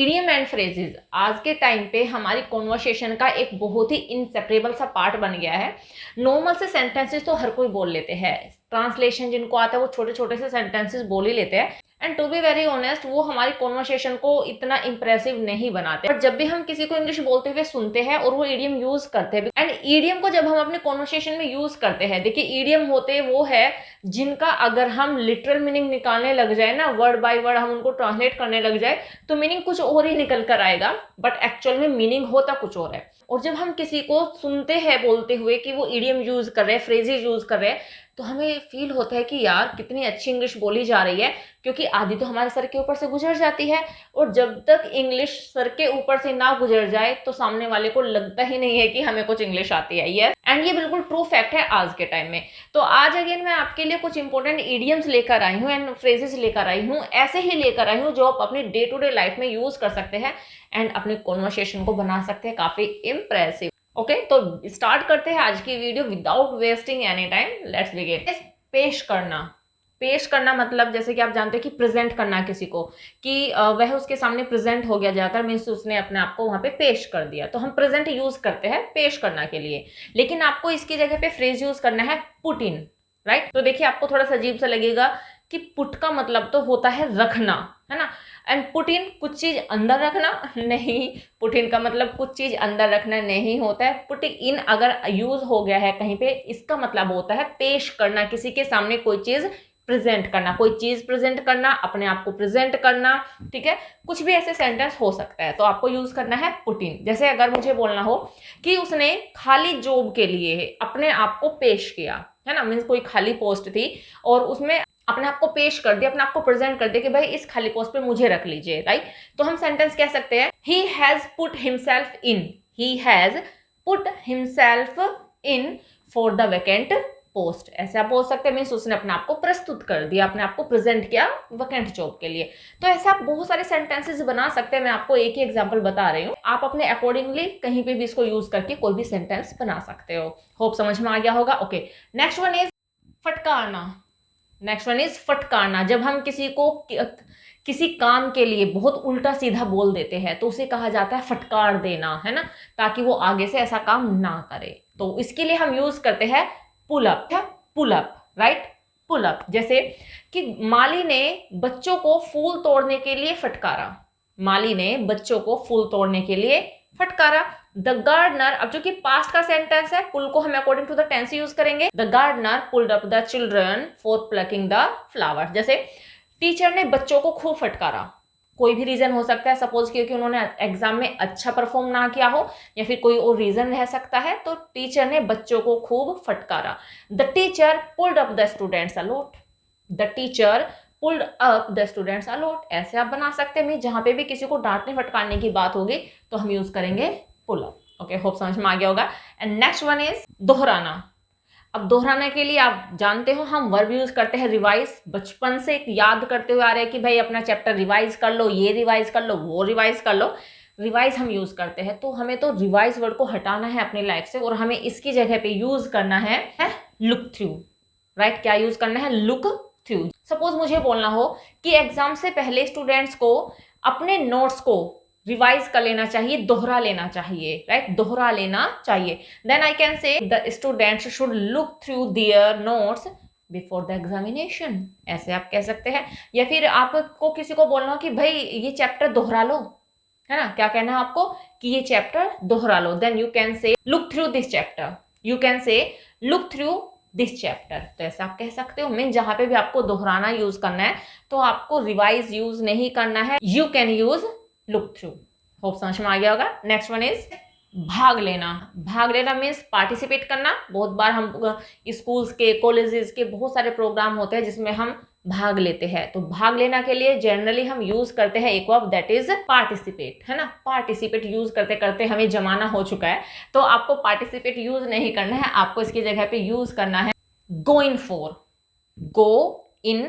Idiom and phrases आज के time पे हमारी कॉन्वर्सेशन का एक बहुत ही इनसेपरेबल सा पार्ट बन गया है। नॉर्मल से सेंटेंसेस तो हर कोई बोल लेते हैं, ट्रांसलेशन जिनको आता है वो छोटे छोटे से सेंटेंसेस बोल ही लेते हैं, and to be very honest वो हमारी कॉन्वर्सेशन को इतना इंप्रेसिव नहीं बनाते। बट जब भी हम किसी को इंग्लिश बोलते हुए सुनते हैं और वो ईडियम यूज करते हैं, एंड ईडियम को जब हम अपने कॉन्वर्सेशन में यूज करते हैं, देखिए ईडियम होते वो है जिनका अगर हम लिटरल मीनिंग निकालने लग जाए ना, वर्ड बाय वर्ड हम उनको ट्रांसलेट करने लग जाए तो मीनिंग कुछ और ही निकल कर आएगा, बट एक्चुअल में मीनिंग होता कुछ और है। और जब हम किसी को सुनते हैं बोलते हुए कि वो ईडियम यूज कर रहे हैं, फ्रेजेस यूज कर रहे हैं, तो हमें फील होता है कि यार कितनी अच्छी इंग्लिश बोली जा रही है, क्योंकि आधी तो हमारे सर के ऊपर से गुजर जाती है। और जब तक इंग्लिश सर के ऊपर से ना गुजर जाए तो सामने वाले को लगता ही नहीं है कि हमें कुछ इंग्लिश आती है। ये एंड ये बिल्कुल ट्रू फैक्ट है आज के टाइम में। तो आज अगेन मैं आपके लिए कुछ इंपॉर्टेंट इडियम्स लेकर आई हूँ एंड फ्रेजेस लेकर आई हूँ, ऐसे ही लेकर आई हूँ जो आप अपनी डे टू डे लाइफ में यूज कर सकते हैं एंड अपने कॉन्वर्सेशन को बना सकते हैं काफी इंप्रेसिव। ओके, तो स्टार्ट करते हैं आज की video without wasting any time. Let's begin. पेश करना। पेश करना मतलब जैसे कि आप जानते हैं कि प्रेजेंट करना किसी को, कि वह उसके सामने प्रेजेंट हो गया जाकर, मीन्स उसने अपने आप को वहां पे पेश कर दिया, तो हम प्रेजेंट यूज करते हैं पेश करना के लिए। लेकिन आपको इसकी जगह पे फ्रेज यूज करना है पुट इन, राइट। तो देखिए आपको थोड़ा सा अजीब सा लगेगा कि पुट का मतलब तो होता है रखना, है ना, एंड पुट इन कुछ चीज अंदर रखना नहीं। पुट इन का मतलब कुछ चीज अंदर रखना नहीं होता है। पुट इन अगर यूज हो गया है कहीं पे, इसका मतलब होता है पेश करना, किसी के सामने कोई चीज प्रेजेंट करना, कोई चीज प्रेजेंट करना, अपने आप को प्रेजेंट करना, ठीक है। कुछ भी ऐसे सेंटेंस हो सकता है, तो आपको यूज करना है पुट इन। जैसे अगर मुझे बोलना हो कि उसने खाली जॉब के लिए अपने आप को पेश किया, है ना, मीन्स कोई खाली पोस्ट थी और उसमें अपने आप को पेश कर दिया, अपने आप को प्रेजेंट कर दिया कि भाई इस खाली पोस्ट पे मुझे रख लीजिए, राइट। तो हम सेंटेंस कह सकते हैं he has put himself in, he has put himself in for the vacant post. ऐसे आप बोल सकते हैं, मीन्स उसने अपने आप को प्रस्तुत कर दिया, अपने आप को प्रेजेंट किया वैकेंट जॉब के लिए। तो ऐसे आप बहुत सारे सेंटेंसेस बना सकते हैं। मैं आपको एक ही एग्जांपल बता रही हूँ, आप अपने अकॉर्डिंगली कहीं पे भी इसको यूज करके कोई भी सेंटेंस बना सकते हो। होप समझ में आ गया होगा। ओके, नेक्स्ट वन इज फटकारना। नेक्स्ट वन इज फटकारना। जब हम किसी को किसी काम के लिए बहुत उल्टा सीधा बोल देते हैं तो उसे कहा जाता है फटकार देना, है ना, ताकि वो आगे से ऐसा काम ना करे। तो इसके लिए हम यूज करते हैं pull up. Pull up, right, pull up. जैसे कि माली ने बच्चों को फूल तोड़ने के लिए फटकारा। माली ने बच्चों को फूल तोड़ने के लिए फटकारा। द गार्डनर, अब जो कि पास्ट का सेंटेंस है, पुल को हम according to the tense use करेंगे। The gardener pulled up the children for plucking the flowers. जैसे टीचर ने बच्चों को खूब फटकारा। कोई भी रीजन हो सकता है, सपोज क्योंकि उन्होंने एग्जाम में अच्छा परफॉर्म ना किया हो या फिर कोई और रीजन रह सकता है, तो टीचर ने बच्चों को खूब फटकारा। The teacher pulled up the students a lot. The teacher pulled up the students a lot. ऐसे आप बना सकते हैं। जहां पे भी किसी को डांटने फटकारने की बात होगी तो हम यूज करेंगे पुल अप। ओके, होप समझ में आ गया होगा। एंड नेक्स्ट वन इज दोहराना। अब दोहराने के लिए आप जानते हो हम वर्ब यूज करते हैं रिवाइज। बचपन से याद करते हुए आ रहे हैं कि भाई अपना चैप्टर रिवाइज कर लो, ये रिवाइज कर लो, वो रिवाइज कर लो। रिवाइज हम यूज करते हैं, तो हमें तो रिवाइज वर्ड को हटाना है अपनी लाइफ से और हमें इसकी जगह पे यूज करना है लुक थ्रू, राइट। क्या यूज करना है? Look through. सपोज मुझे बोलना हो कि एग्जाम से पहले स्टूडेंट्स को अपने नोट्स को रिवाइज कर लेना चाहिए, दोहरा लेना चाहिए, राइट, दोहरा लेना चाहिए। Then I can say the students should look through their notes before the examination. ऐसे आप कह सकते हैं। या फिर आपको किसी को बोलना हो कि भाई ये चैप्टर दोहरा लो, है ना, क्या कहना है आपको कि ये चैप्टर दोहरा लो, then you can say look through this chapter. You can say look through this chapter. तो ऐसा आप कह सकते हो। मीन जहां पे भी आपको दोहराना यूज करना है तो आपको रिवाइज यूज नहीं करना है, you can use look through. Hope समझ में आ गया होगा। नेक्स्ट वन इज भाग लेना। भाग लेना मीन्स पार्टिसिपेट करना। बहुत बार हम स्कूल्स के, कॉलेजेस के बहुत सारे प्रोग्राम होते हैं जिसमें हम भाग लेते हैं। तो भाग लेना के लिए जनरली हम यूज करते हैं एक वर्ब, दैट इज पार्टिसिपेट, है ना। पार्टिसिपेट यूज करते करते हमें जमाना हो चुका है, तो आपको पार्टिसिपेट यूज नहीं करना है, आपको इसकी जगह पे यूज करना है गो in for. Go in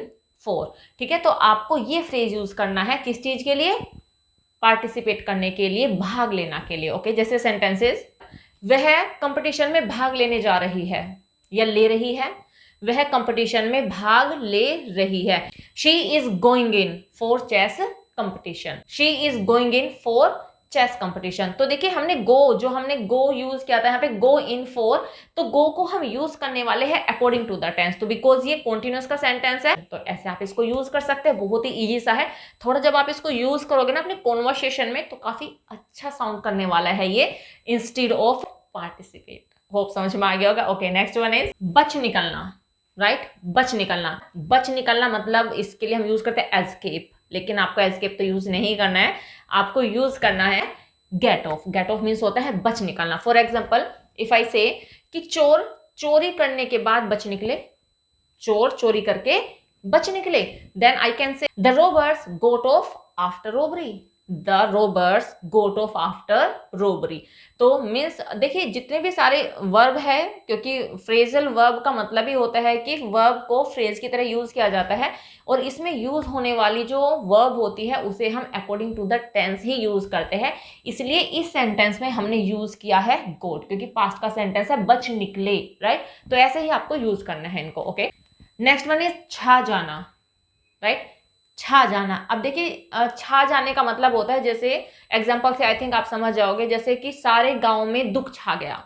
for, ठीक है। तो आपको ये फ्रेज यूज करना है किस चीज के लिए? पार्टिसिपेट करने के लिए, भाग लेना के लिए। ओके, जैसे सेंटेंसेस, वह कंपटीशन में भाग लेने जा रही है या ले रही है। वह कंपटीशन में भाग ले रही है। She is going in for chess competition, she is going in for chess competition. तो देखिए हमने गो यूज किया था यहाँ पे, गो इन फॉर, तो गो को हम यूज करने वाले हैं अकॉर्डिंग टू द टेंस, तो बिकॉज ये कॉन्टिन्यूअस का सेंटेंस है तो ऐसे आप इसको यूज कर सकते हैं, बहुत ही इजी सा है। थोड़ा जब आप इसको यूज करोगे ना अपने कॉन्वर्सेशन में तो काफी अच्छा साउंड करने वाला है ये, इंस्टेड ऑफ पार्टिसिपेट। होप समझ में आ गया होगा। ओके, नेक्स्ट वन इज बच निकलना, राइट, बच निकलना मतलब इसके लिए हम यूज करते हैं एस्केप, लेकिन आपको एस्केप तो यूज नहीं करना है, आपको यूज करना है get off. Get off means होता है बच निकलना। For example if I say कि चोर चोरी करने के बाद बच निकले, चोर चोरी करके बच निकले, then I can say the robbers got off after robbery, the robbers got off after robbery. तो मीन्स देखिए जितने भी सारे वर्ब है, क्योंकि फ्रेजल वर्ब का मतलब ही होता है कि वर्ब को फ्रेज की तरह यूज किया जाता है, और इसमें यूज होने वाली जो वर्ब होती है उसे हम अकॉर्डिंग टू द टेंस ही यूज करते हैं, इसलिए इस सेंटेंस में हमने यूज किया है गोट, क्योंकि पास्ट का सेंटेंस है बच निकले, राइट। तो ऐसे ही आपको यूज करना है इनको। ओके, नेक्स्ट वन इज छा जाना, राइट, छा जाना। अब देखिए छा जाने का मतलब होता है, जैसे एग्जांपल से आई थिंक आप समझ जाओगे, जैसे कि सारे गांव में दुख छा गया,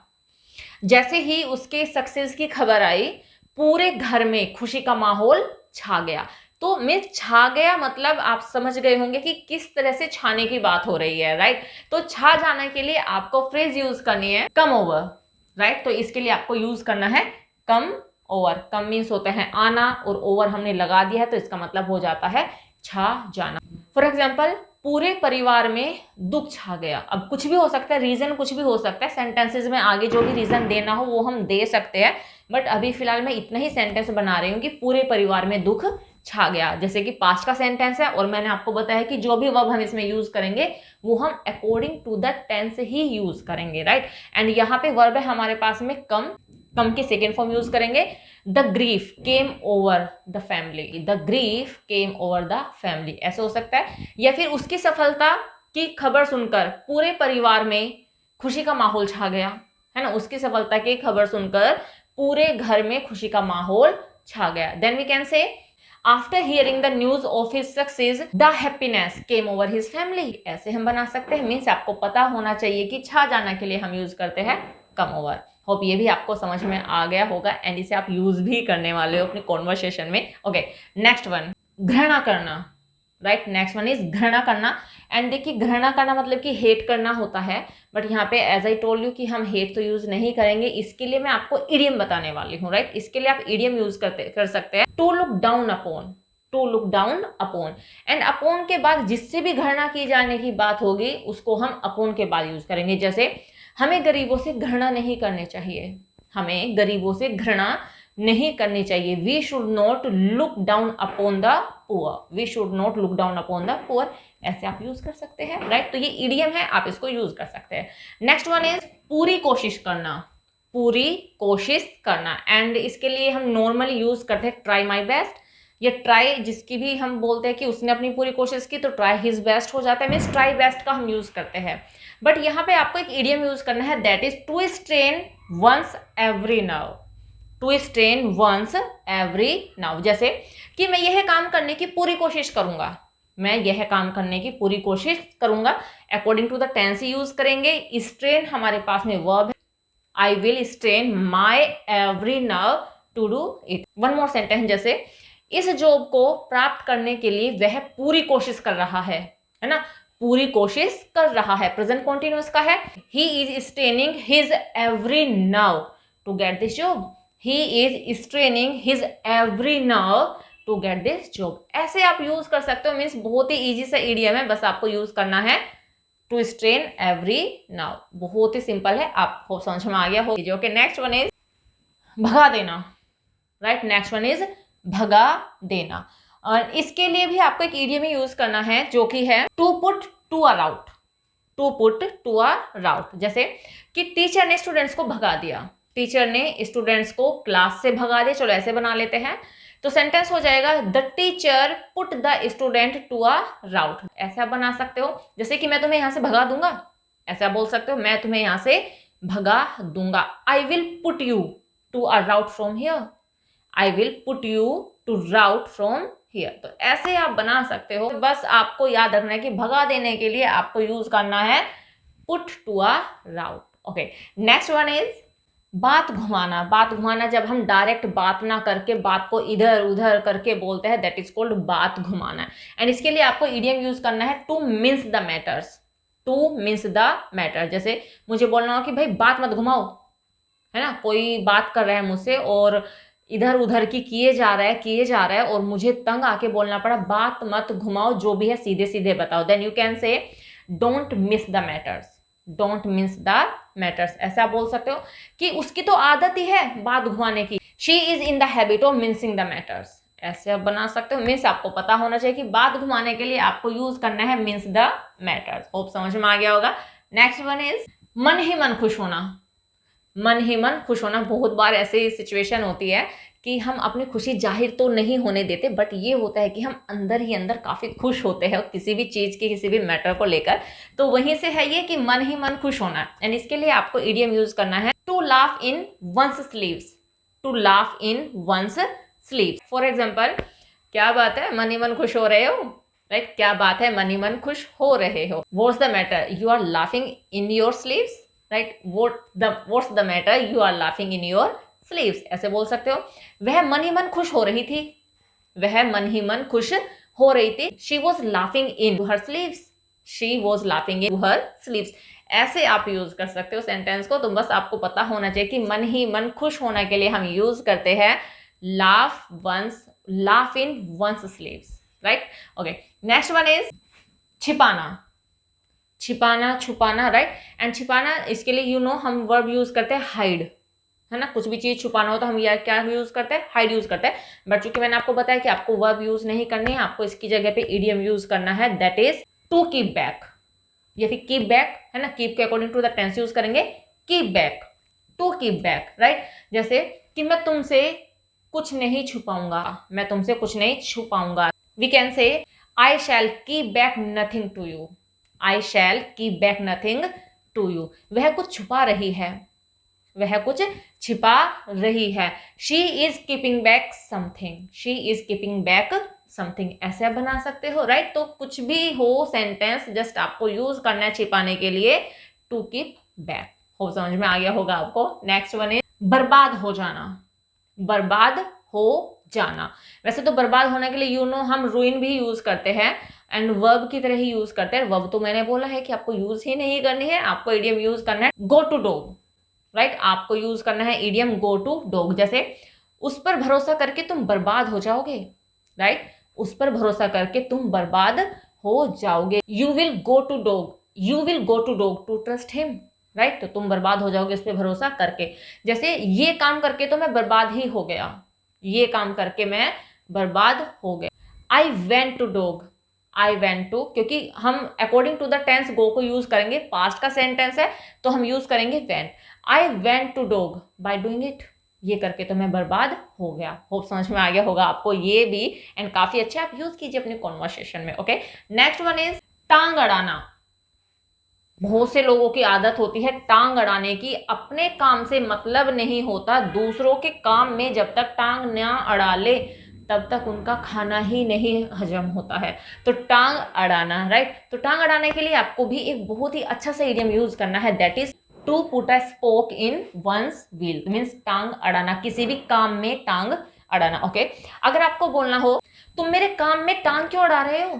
जैसे ही उसके सक्सेस की खबर आई पूरे घर में खुशी का माहौल छा गया। तो मैं छा गया मतलब आप समझ गए होंगे कि किस तरह से छाने की बात हो रही है, राइट। तो छा जाने के लिए आपको फ्रेज यूज करनी है कम ओवर, राइट। तो इसके लिए आपको यूज करना है कम ओवर। कम मीन्स होता है आना और ओवर हमने लगा दिया है तो इसका मतलब हो जाता है छा जाना। फॉर एग्जाम्पल पूरे परिवार में दुख छा गया, अब कुछ भी हो सकता है, रीजन कुछ भी हो सकता है, सेंटेंसेस में आगे जो भी रीजन देना हो वो हम दे सकते हैं, बट अभी फिलहाल मैं इतना ही सेंटेंस बना रही हूँ कि पूरे परिवार में दुख छा गया, जैसे कि पास्ट का सेंटेंस है और मैंने आपको बताया कि जो भी वर्ब हम इसमें यूज करेंगे वो हम अकॉर्डिंग टू द टेंस ही यूज करेंगे, राइट। एंड यहाँ पे वर्ब है हमारे पास में कम की सेकेंड फॉर्म यूज करेंगे, the grief came over the family, the grief came over the family, ऐसे हो सकता है। या फिर उसकी सफलता की खबर सुनकर पूरे परिवार में खुशी का माहौल छा गया, है ना, उसकी सफलता की खबर सुनकर पूरे घर में खुशी का माहौल छा गया। Then we can say after hearing the news of his success the happiness came over his family, ऐसे हम बना सकते हैं। मीन्स आपको पता होना चाहिए कि छा जाना के लिए हम यूज करते हैं कम ओवर। होप ये भी आपको समझ में आ गया होगा एंड इसे आप यूज भी करने वाले हो अपने कॉन्वर्सेशन में। ओके, नेक्स्ट वन घृणा करना, राइट। नेक्स्ट वन इज घृणा करना। एंड देखिए घृणा करना मतलब कि हेट करना होता है, बट यहाँ पे एज आई टोल्ड यू कि हम हेट तो यूज नहीं करेंगे, इसके लिए मैं आपको इडियम बताने वाली हूँ, राइट। इसके लिए आप इडियम यूज कर सकते हैं, to look down upon, to look down upon. And upon के बाद जिससे भी घृणा की जाने की बात होगी उसको हम अपॉन के बाद यूज करेंगे। जैसे हमें गरीबों से घृणा नहीं करनी चाहिए, हमें गरीबों से घृणा नहीं करनी चाहिए, we should not look down upon the poor, we should not look down upon the poor, ऐसे आप यूज कर सकते हैं, राइट। तो ये इडियम है, आप इसको यूज कर सकते हैं। नेक्स्ट वन इज पूरी कोशिश करना, पूरी कोशिश करना। एंड इसके लिए हम नॉर्मली यूज करते हैं ट्राई माई बेस्ट, या ट्राई जिसकी भी हम बोलते हैं कि उसने अपनी पूरी कोशिश की तो ट्राई हिज बेस्ट हो जाता है, मीन्स ट्राई बेस्ट का हम यूज करते हैं। बट यहाँ पे आपको एक इडियम यूज करना है, that is to strain one's every now, to strain one's every now. जैसे कि मैं यह काम करने की पूरी कोशिश करूंगा, मैं यह काम करने की पूरी कोशिश करूंगा, according to the tense use करेंगे। स्ट्रेन हमारे पास में वर्ब है, I will strain my every now to do it. One more sentence, जैसे इस जॉब को प्राप्त करने के लिए वह पूरी कोशिश कर रहा है ना, पूरी कोशिश कर रहा है, प्रेजेंट कॉन्टिन्यूअस का है। He is straining his every now to get this job, he is straining his every now to get this job, ऐसे आप यूज कर सकते हो। मीन्स बहुत ही इजी सा इडियम है, बस आपको यूज करना है टू स्ट्रेन एवरी नाउ, बहुत ही सिंपल है, आपको समझ में आ गया हो। ओके, नेक्स्ट वन इज भगा देना, राइट। नेक्स्ट वन इज भगा देना, और इसके लिए भी आपको एक इडियम ही यूज करना है जो कि है to put to a rout, to put to a rout. जैसे कि टीचर ने स्टूडेंट्स को भगा दिया, टीचर ने स्टूडेंट्स को क्लास से भगा दिया, चलो ऐसे बना लेते हैं। तो सेंटेंस हो जाएगा the teacher put the student to a rout, ऐसे आप बना सकते हो। जैसे कि मैं तुम्हें यहाँ से भगा दूंगा, ऐसा बोल सकते हो, मैं तुम्हें यहाँ से भगा दूंगा। I will put you to a rout from here, I will put you to rout from here. तो ऐसे आप बना सकते हो। बस आपको याद रखना है कि भगा देने के लिए आपको यूज करना है put to a rout. Okay, next one is बात घुमाना। बात घुमाना जब हम डायरेक्ट बात ना करके बात को इधर उधर करके बोलते हैं, दैट इज कॉल्ड बात घुमाना। एंड इसके लिए आपको इडियम यूज करना है to mince the matters. To mince the matter, जैसे मुझे बोलना हो कि भाई बात मत घुमाओ, है ना, कोई बात कर रहा है मुझसे और इधर उधर की किए जा रहा है और मुझे तंग आके बोलना पड़ा बात मत घुमाओ, जो भी है सीधे सीधे बताओ। Then you can say don't mince the matters. Don't mince the matters, ऐसा बोल सकते हो कि उसकी तो आदत ही है बात घुमाने की। She is in the habit of mincing the matters, ऐसे आप बना सकते हो। मीन्स आपको पता होना चाहिए कि बात घुमाने के लिए आपको यूज करना है मीन्स द मैटर्स। होप समझ में आ गया होगा। नेक्स्ट वन इज मन ही मन खुश होना। मन ही मन खुश होना, बहुत बार ऐसी सिचुएशन होती है कि हम अपनी खुशी जाहिर तो नहीं होने देते, बट ये होता है कि हम अंदर ही अंदर काफ़ी खुश होते हैं किसी भी चीज़ की, किसी भी मैटर को लेकर। तो वहीं से है ये कि मन ही मन खुश होना। एंड इसके लिए आपको इडियम यूज करना है to laugh in one's sleeves. To laugh in one's sleeves. For example, क्या बात है मन ही मन खुश हो रहे हो, राइट? क्या बात है मन ही मन खुश हो रहे हो। What's the matter you are laughing in your sleeves, right? What's the matter you are laughing in your sleeves, ऐसे बोल सकते हो। वह मन ही मन खुश हो रही थी। वह मन ही मन खुश हो रही थी। She was laughing in her sleeves. She was laughing in her sleeves, ऐसे आप यूज कर सकते हो सेंटेंस को। तो बस आपको पता होना चाहिए कि मन ही मन खुश होने के लिए हम यूज करते हैं laugh in one's sleeves, right? Okay, next one is छिपाना। छिपाना, छुपाना, राइट? एंड छिपाना, इसके लिए यू नो हम वर्ब यूज करते हैं हाइड, है ना। कुछ भी चीज छुपाना हो तो हम या क्या यूज करते हैं, हाइड यूज करते हैं। बट चूंकि मैंने आपको बताया कि आपको वर्ब यूज नहीं करनी है, आपको इसकी जगह पे इडियम यूज करना है, that is to keep back या फिर कीप बैक, है ना। कीप के according to the tense use करेंगे keep back, to keep back, right? जैसे कि मैं तुमसे कुछ नहीं छुपाऊंगा, मैं तुमसे कुछ नहीं छुपाऊंगा। We can say I shall keep back nothing to you. I shall keep back nothing to you. वह कुछ छुपा रही है, वह कुछ छिपा रही है। She is keeping back something. She is keeping back something, ऐसे आप बना सकते हो, राइट? तो कुछ भी हो सेंटेंस, जस्ट आपको यूज करना है छिपाने के लिए टू कीप बैक। हो समझ में आ गया होगा आपको। नेक्स्ट वन इज बर्बाद हो जाना। बर्बाद हो जाना, वैसे तो बर्बाद होने के लिए यू नो हम रूइन भी यूज करते हैं एंड वर्ब की तरह ही यूज करते हैं। वर्ब तो मैंने बोला है कि आपको यूज ही नहीं करनी है, आपको इडियम यूज करना है गो टू डॉग, राइट? आपको यूज करना है इडियम गो टू डॉग। जैसे उस पर भरोसा करके तुम बर्बाद हो जाओगे, राइट? उस पर भरोसा करके तुम बर्बाद हो जाओगे। You will go to dog, you will go to dog to trust him, right? तो तुम बर्बाद हो जाओगे उस पर भरोसा करके। जैसे ये काम करके तो मैं बर्बाद ही हो गया, ये काम करके मैं बर्बाद हो गया। I went to dog, I went to, क्योंकि हम according to the tense go को यूज करेंगे, पास्ट का सेंटेंस है तो हम यूज करेंगे went. I went to dog by doing it, ये करके तो मैं बर्बाद हो गया। होप समझ में आ गया होगा आपको ये भी, एंड काफी अच्छे आप यूज कीजिए अपने कॉन्वर्सेशन में। ओके, नेक्स्ट वन इज टांग अड़ाना। बहुत से लोगों की आदत होती है टांग अड़ाने की। अपने काम से मतलब नहीं होता, दूसरों के काम में जब तक टांग ना अड़ा ले तब तक उनका खाना ही नहीं हजम होता है। तो टांग अड़ाना, राइट? तो टांग अड़ाने के लिए आपको भी एक बहुत ही अच्छा सा इडियम यूज करना है, that is to put a spoke in one's wheel. Means टांग अड़ाना, किसी भी काम में टांग अड़ाना। ओके, अगर आपको बोलना हो तुम मेरे काम में टांग क्यों अड़ा रहे हो,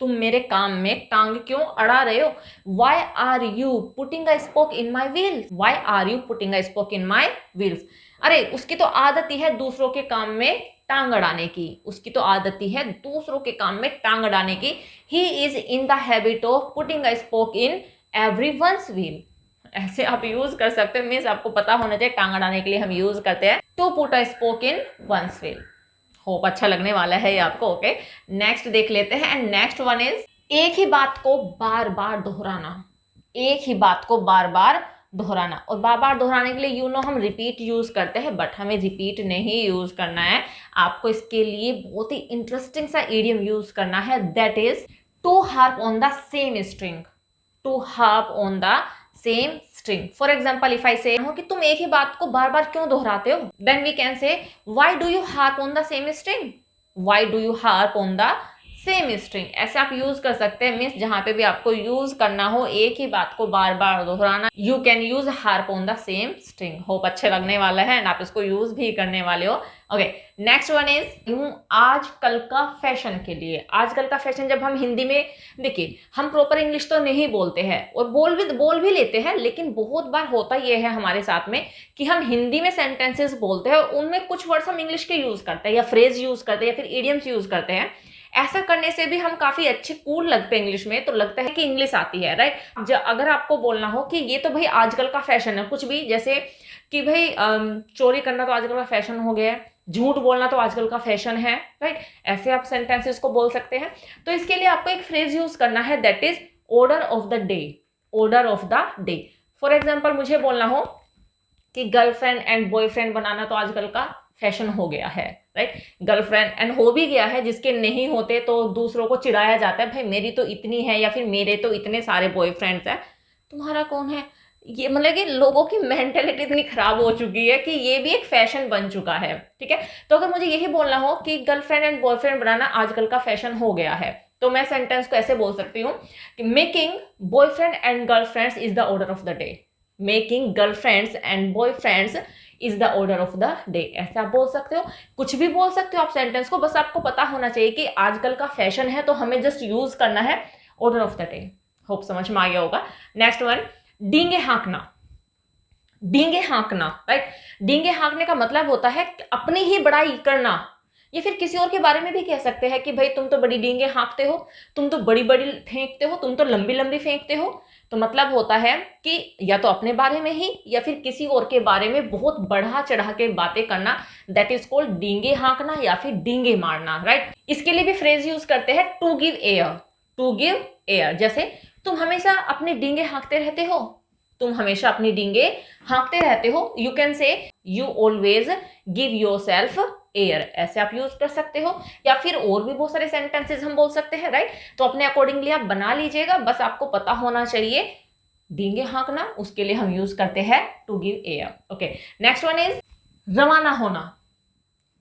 तुम मेरे काम में टांग क्यों अड़ा रहे हो, why are you putting a spoke in my wheels, why are you putting a spoke in my wheels. अरे उसकी तो आदत ही है दूसरों के काम में टांग अड़ाने की, उसकी तो आदत ही है दूसरों के काम में टांग अड़ाने की। He is in the habit of putting a spoke in everyone's wheel, ऐसे आप यूज कर सकते हो। मीन्स आपको पता होना चाहिए टांग अड़ाने के लिए हम यूज करते हैं to put a spoke in one's wheel. Hope अच्छा लगने वाला है ये आपको। ओके, नेक्स्ट देख लेते हैं। एंड नेक्स्ट वन इज एक ही बात को बार बार दोहराना। एक ही बात को बार बार दोहराना, और बार बार दोहराने के लिए यू नो हम रिपीट यूज करते हैं, बट हमें रिपीट नहीं यूज करना है। आपको इसके लिए बहुत ही इंटरेस्टिंग सा इडियम यूज करना है, that is to harp on the same string. To harp on the same string. For example, if I say कि तुम एक ही बात को बार बार क्यों दोहराते हो, then we can say why do you harp on the same string, why do you harp on the same string, ऐसे आप यूज कर सकते हैं। मीन्स जहां पे भी आपको यूज करना हो एक ही बात को बार बार दोहराना, you can use harp on the same string. Hope अच्छे लगने वाला है एंड आप इसको यूज भी करने वाले हो। ओके, नेक्स्ट वन इज आजकल का फैशन के लिए। आजकल का फैशन जब हम हिंदी में, देखिए हम प्रॉपर इंग्लिश तो नहीं बोलते हैं और बोल भी लेते हैं, लेकिन बहुत बार होता यह है हमारे साथ में कि हम हिंदी में सेंटेंसेस बोलते हैं और उनमें कुछ वर्ड्स हम इंग्लिश के यूज करते हैं या फ्रेज यूज करते हैं या फिर इडियम्स यूज करते हैं। ऐसा करने से भी हम काफी अच्छे कूल लगते हैं इंग्लिश में, तो लगता है कि इंग्लिश आती है, राइट। अगर आपको बोलना हो कि ये तो भाई आजकल का फैशन है, कुछ भी जैसे कि भाई चोरी करना तो आजकल का फैशन हो गया है, झूठ बोलना तो आजकल का फैशन है, राइट, ऐसे आप सेंटेंसेस को बोल सकते हैं। तो इसके लिए आपको एक फ्रेज यूज करना है, that is order of the day. Order of the day, for example मुझे बोलना हो कि गर्लफ्रेंड एंड बॉयफ्रेंड बनाना तो आजकल का फैशन हो गया है, राइट। गर्लफ्रेंड एंड हो भी गया है, जिसके नहीं होते तो दूसरों को चिढ़ाया जाता है, भाई मेरी तो इतनी है या फिर मेरे तो इतने सारे बॉयफ्रेंड्स हैं, तुम्हारा कौन है। ये मतलब कि लोगों की मेंटेलिटी इतनी खराब हो चुकी है कि ये भी एक फैशन बन चुका है, ठीक है। तो अगर मुझे यही बोलना हो कि गर्लफ्रेंड एंड बॉयफ्रेंड बनाना आजकल का फैशन हो गया है, तो मैं सेंटेंस को ऐसे बोल सकती हूँ कि making boyfriend and girlfriends is the order of the day. Making girlfriends and boyfriends is the order of the day, ऐसे आप बोल सकते हो। कुछ भी बोल सकते हो आप सेंटेंस को, बस आपको पता होना चाहिए कि आजकल का फैशन है, तो हमें जस्ट यूज करना है order of the day. Hope समझ में आ गया होगा। नेक्स्ट वन, डींगे हाँकना। डींगे हाँकना, राइट। डींगे हाँकने का मतलब होता है अपनी ही बड़ाई करना, या फिर किसी और के बारे में भी कह सकते हैं कि भाई तुम तो बड़ी डींगे हाँकते हो, तुम तो बड़ी बड़ी फेंकते हो, तुम तो लंबी लंबी फेंकते हो। तो मतलब होता है कि या तो अपने बारे में ही या फिर किसी और के बारे में बहुत बढ़ा चढ़ा के बातें करना, दैट इज कॉल्ड डींगे हाँकना या फिर डींगे मारना, राइट। इसके लिए भी फ्रेज यूज करते हैं to give air. To give air, जैसे तुम हमेशा अपने डींगे हाँकते रहते हो, तुम हमेशा अपनी डींगे हाँकते रहते हो। यू कैन से you always give your self air, ऐसे आप यूज कर सकते हो। या फिर और भी बहुत सारे सेंटेंसेस हम बोल सकते हैं, राइट। तो अपने अकॉर्डिंगली आप बना लीजिएगा, बस आपको पता होना चाहिए डींगे हाँकना, उसके लिए हम यूज करते हैं to give air. Okay, next one is रवाना होना।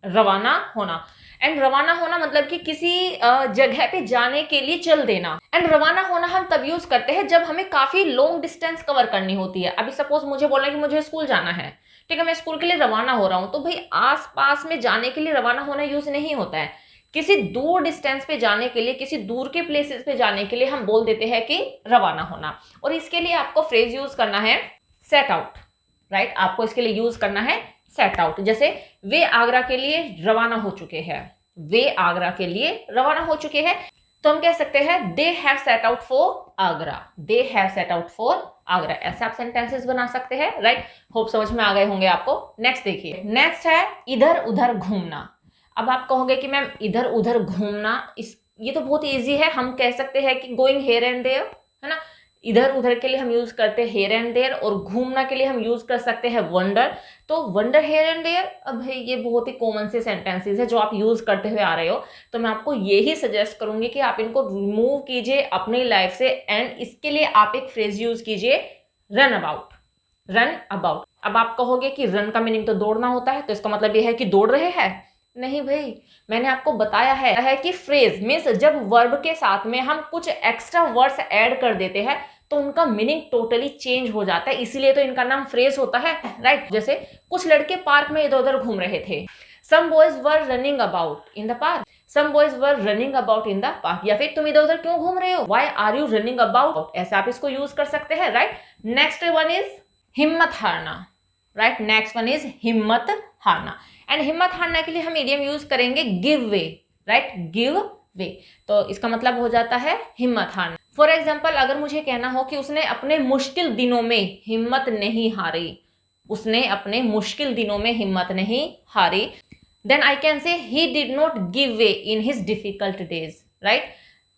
रवाना होना, एंड रवाना होना मतलब कि किसी जगह पे जाने के लिए चल देना। एंड रवाना होना हम तब यूज करते हैं जब हमें काफी लॉन्ग डिस्टेंस कवर करनी होती है। अभी सपोज मुझे बोलना है कि मुझे स्कूल जाना है, ठीक है, मैं स्कूल के लिए रवाना हो रहा हूं, तो भाई आस पास में जाने के लिए रवाना होना यूज नहीं होता है। किसी दूर डिस्टेंस पे जाने के लिए, किसी दूर के प्लेसेस पे जाने के लिए हम बोल देते हैं कि रवाना होना। और इसके लिए आपको फ्रेज यूज करना है सेट आउट, राइट। आपको इसके लिए यूज करना है सेट आउट। जैसे वे आगरा के लिए रवाना हो चुके हैं, वे आगरा के लिए रवाना हो चुके हैं, तो हम कह सकते हैं they have set out for Agra. They have set out for Agra, ऐसे आप सेंटेंसेस बना सकते हैं, राइट। होप समझ में आ गए होंगे आपको। नेक्स्ट देखिए, नेक्स्ट है इधर उधर घूमना। अब आप कहोगे कि मैम इधर उधर घूमना, ये तो बहुत ईजी है, हम कह सकते हैं कि गोइंग हेयर एंड देयर, है ना। इधर उधर के लिए हम यूज करते हैं हेयर एंड देयर, और घूमना के लिए हम यूज कर सकते हैं वंडर। तो वंडर हेयर एंड देयर, अब भाई ये बहुत ही कॉमन से सेंटेंसेस है जो आप यूज करते हुए आ रहे हो, तो मैं आपको यही सजेस्ट करूंगी कि आप इनको रिमूव कीजिए अपनी लाइफ से, एंड इसके लिए आप एक फ्रेज यूज कीजिए रन अबाउट। Run about. अब आप कहोगे कि रन का मीनिंग तो दौड़ना होता है, तो इसका मतलब यह है कि दौड़ रहे हैं। नहीं भाई, मैंने आपको बताया है कि फ्रेज मीन्स जब वर्ब के साथ में हम कुछ एक्स्ट्रा वर्ड्स ऐड कर देते हैं तो उनका मीनिंग टोटली चेंज हो जाता है, इसीलिए तो इनका नाम फ्रेज होता है, राइट। जैसे कुछ लड़के पार्क में इधर उधर घूम रहे थे, some boys were running about in the park. Some boys were running about in the park, या फिर तुम इधर उधर क्यों घूम रहे हो, why are you running about, ऐसे आप इसको यूज कर सकते हैं, राइट। नेक्स्ट वन इज हिम्मत हारना, राइट। नेक्स्ट वन इज हिम्मत हारना, एंड हिम्मत हारना के लिए हम इडियम यूज करेंगे give way, right, give way. तो इसका मतलब हो जाता है हिम्मत हारना। फॉर एग्जाम्पल, अगर मुझे कहना हो कि उसने अपने मुश्किल दिनों में हिम्मत नहीं हारी, उसने अपने मुश्किल दिनों में हिम्मत नहीं हारी, then I can say he did not give way in his difficult days, right.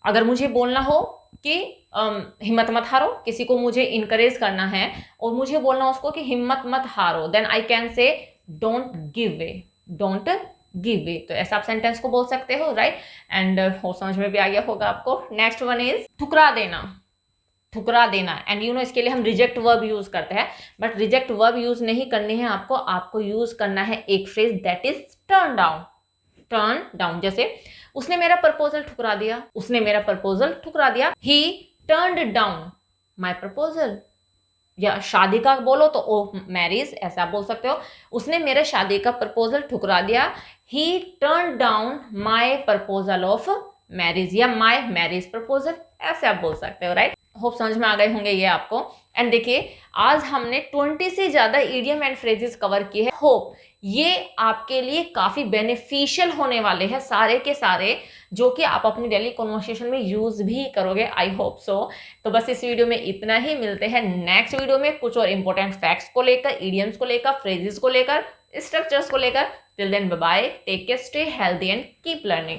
अगर मुझे बोलना हो कि हिम्मत मत हारो, किसी को मुझे इनकरेज करना है और मुझे बोलना उसको कि हिम्मत मत हारो, then I can say don't give way, don't give way. तो ऐसा आप सेंटेंस को बोल सकते हो, राइट। एंड हो समझ में भी आ गया होगा आपको। नेक्स्ट वन इज ठुकरा देना। ठुकरा देना, एंड यू नो इसके लिए हम रिजेक्ट वर्ब यूज करते हैं, बट रिजेक्ट वर्ब यूज नहीं करनी है आपको यूज करना है एक phrase that is turn down. Turn down, जैसे उसने मेरा प्रपोजल ठुकरा दिया, उसने मेरा प्रपोजल ठुकरा दिया, ही टर्न्ड डाउन माय प्रपोजल। या शादी का बोलो तो ओ मैरिज, ऐसा आप बोल सकते हो, उसने मेरे शादी का प्रपोजल ठुकरा दिया, ही turn down my proposal of marriage, या माय मैरिज प्रपोजल, ऐसे आप बोल सकते हो, राइट। होप समझ में आ गए होंगे ये आपको। एंड देखिए आज हमने 20 से ज्यादा इडियम एंड फ्रेजेस कवर किए हैं। होप ये आपके लिए काफी बेनिफिशियल होने वाले हैं सारे के सारे, जो कि आप अपनी डेली कन्वर्सेशन में यूज भी करोगे, आई होप सो। तो बस इस वीडियो में इतना ही, मिलते हैं नेक्स्ट वीडियो में कुछ और इंपॉर्टेंट फैक्ट्स को लेकर, इडियम्स को लेकर, फ्रेजेस को लेकर, स्ट्रक्चर्स को लेकर। Till then bye bye, take care, stay healthy and keep learning.